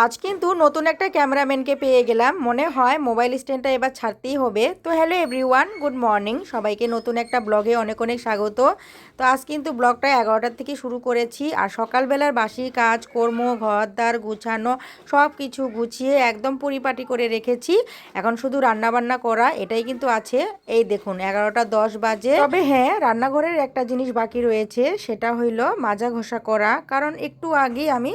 আজ কিন্তু নতুন একটা ক্যামেরাম্যানকে পেয়ে গেলাম, মনে হয় মোবাইল স্ট্যান্ডটা এবার ছাড়তেই হবে। তো হ্যালো এভরিওয়ান, গুড মর্নিং, সবাইকে নতুন একটা ব্লগে অনেক অনেক স্বাগত। তো আজ কিন্তু ব্লগটা 11টার থেকে শুরু করেছি, আর সকালবেলার বাসি কাজ কর্ম, ঘর দ্বার গুছানো, সব কিছু গুছিয়ে একদম পরিপাটি করে রেখেছি। এখন শুধু রান্নাবান্না করা, এটাই কিন্তু আছে। এই দেখুন 11টা 10 বাজে। তবে হ্যাঁ, রান্নাঘরের একটা জিনিস বাকি রয়েছে, সেটা হইল মাজা ঘষা করা, কারণ একটু আগে আমি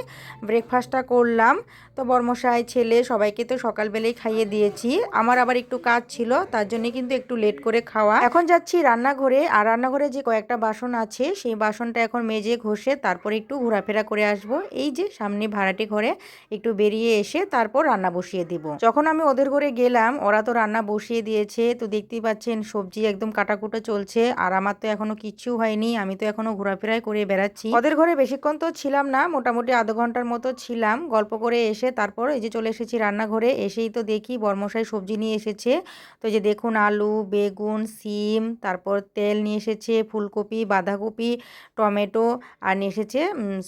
ব্রেকফাস্টটা করলাম। তো বর্মশাই ছেলে সবাইকে তো সকালবেলায় খাইয়ে দিয়েছি, আমার আবার একটু কাজ ছিল, তার জন্য কিন্তু একটু লেট করে খাওয়া। এখন যাচ্ছি রান্নাঘরে, আর রান্নাঘরে যে কয়েকটা বাসন আছে সেই বাসনটা এখন মেজে ঘষে তারপরে একটু ঘোরাফেরা করে আসব। এই যে সামনে ভাড়াটি ঘরে একটু বেরিয়ে এসে তারপর রান্না বসিয়ে দিব। যখন আমি ওদের ঘরে গেলাম ওরা তো রান্না বসিয়ে দিয়েছে, তো দেখতেই পাচ্ছেন সবজি একদম কাটাকুটো চলছে, আর আমার তো এখনো কিচ্ছু হয়নি, আমি তো এখনো ঘোরাফেরাই করে বেড়াচ্ছি। ওদের ঘরে বেশিক্ষণ তো ছিলাম না, মোটামুটি আধা ঘন্টার মতো ছিলাম, গল্প করে এসে তারপর এই যে চলে এসেছি রান্নাঘরে। এসেই তো দেখি বর্মশাই সবজি নিয়ে এসেছে। তো যে দেখুন আলু, বেগুন, সিম, তারপর তেল নিয়ে এসেছে, ফুলকপি, বাঁধাকপি, টমেটো, আর নিয়ে এসেছে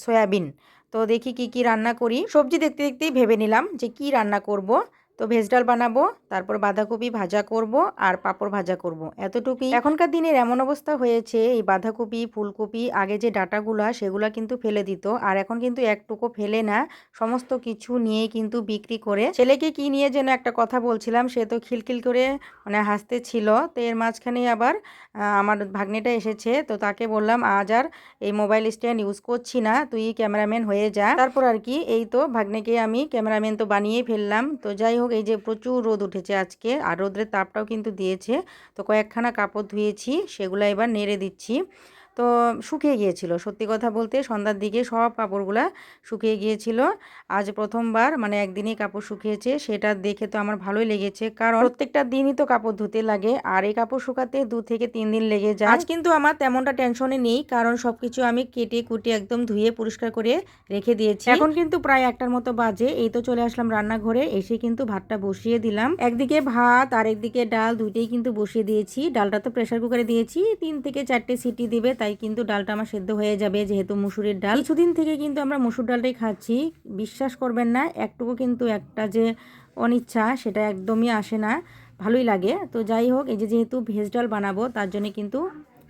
সয়াবিন। তো দেখি কি কি রান্না করি। সবজি দেখতে দেখতেই ভেবে নিলাম যে কি রান্না করব। তো ভেজ ডাল বানাবো, তারপর বাঁধাকপি ভাজা করব, আর পাঁপড় ভাজা করব, এতটুকুই। এখনকার দিনের এমন অবস্থা হয়েছে, এই বাঁধাকপি ফুলকপি আগে যে ডাঁটাগুলা সেগুলা কিন্তু ফেলে দিত, আর এখন কিন্তু একটুকু ফেলে না, সমস্ত কিছু নিয়েই কিন্তু বিক্রি করে। ছেলেকে কি নিয়ে যেন একটা কথা বলছিলাম, সে তো খিলখিল করে মানে হাসতে ছিল। তো এর মাঝখানে আবার আমার ভাগ্নেটা এসেছে, তো তাকে বললাম আজ আর এই মোবাইল স্ট্যান্ড ইউজ করছি না, তুই ক্যামেরাম্যান হয়ে যা। তারপর আর কি এই তো ভাগ্নেকে আমি ক্যামেরাম্যান তো বানিয়ে ফেললাম। তো যাই হোক, এই যে প্রচুর রোদ উঠেছে আজকে, আর রোদের তাপটাও কিন্তু দিয়েছে। তো কয়েকখানা কাপড় ধুয়েছি, সেগুলো এবার নেড়ে দিচ্ছি। তো শুকিয়ে গিয়েছিল, সত্যি কথা বলতে সন্ধ্যার দিকে সব কাপড়গুলা শুকিয়ে গিয়েছিল। আজ প্রথমবার মানে একদিনই কাপড় শুকিয়েছে, সেটা দেখে তো আমার ভালোই লেগেছে, কারণ প্রত্যেকটা দিনই তো কাপড় ধুতে লাগে, আর এই কাপড় শুকাতে 2 থেকে 3 দিন লেগে যায়। আজ কিন্তু আমার তেমনটা টেনশনে নেই, কারণ সবকিছু আমি কেটে কুটে একদম ধুয়ে পরিষ্কার করে রেখে দিয়েছি। এখন কিন্তু প্রায় 1টার মতো বাজে, এই তো চলে আসলাম রান্নাঘরে। এসে কিন্তু ভাতটা বসিয়ে দিলাম, একদিকে ভাত আর একদিকে ডাল, দুইটাই কিন্তু বসিয়ে দিয়েছি। ডালটা তো প্রেসার কুকারে দিয়েছি, 3 থেকে 4টে সিটি দিবে, তাই কিন্তু ডালটা আমার সেদ্ধ হয়ে যাবে, যেহেতু মুসুরির ডাল। কিছুদিন থেকে কিন্তু আমরা মুসুর ডালটাই খাচ্ছি, বিশ্বাস করবেন না, একটুকু কিন্তু একটা যে অনিচ্ছা সেটা একদমই আসে না, ভালোই লাগে। তো যাই হোক, এই যে যেহেতু ভেজ ডাল বানাবো তার জন্য কিন্তু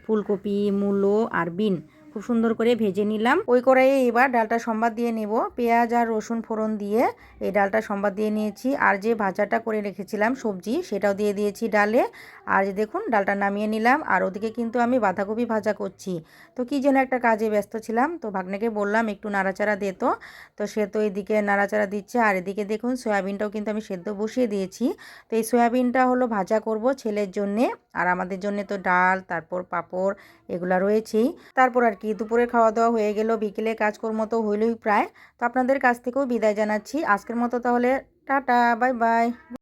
ফুলকপি, মূলো আর বিন খুব সুন্দর করে ভেজে নিলাম। ওই কড়াইয়ে এবার ডালটা সম্বাদ দিয়ে নেব, পেঁয়াজ আর রসুন ফোড়ন দিয়ে এই ডালটা সম্বাদ দিয়ে নিয়েছি। আর যে ভাজাটা করে রেখেছিলাম সবজি, সেটাও দিয়ে দিয়েছি ডালে। আর যে দেখুন ডালটা নামিয়ে নিলাম, আর ওদিকে কিন্তু আমি বাঁধাকপি ভাজা করছি। তো কি যেন একটা কাজে ব্যস্ত ছিলাম, তো ভাগ্নেকে বললাম একটু নাড়াচাড়া দে তো। তো সে তো এদিকে নাড়াচাড়া দিচ্ছে, আর এদিকে দেখুন সয়াবিনটাও কিন্তু আমি সেদ্ধ বসিয়ে দিয়েছি। তো এই সয়াবিনটা হলো ভাজা করব ছেলের জন্যে, আর আমাদের জন্য তো ডাল, তারপর পাঁপড়, এগুলা রয়েছেই। তারপর আর কি দুপুরে খাওয়া দাওয়া হয়ে গেল, বিকেলে কাজকর্ম তো হইলই প্রায়। তো আপনাদের কাছ থেকেও বিদায় জানাচ্ছি আজকের মতো, তাহলে টাটা, বাই বাই।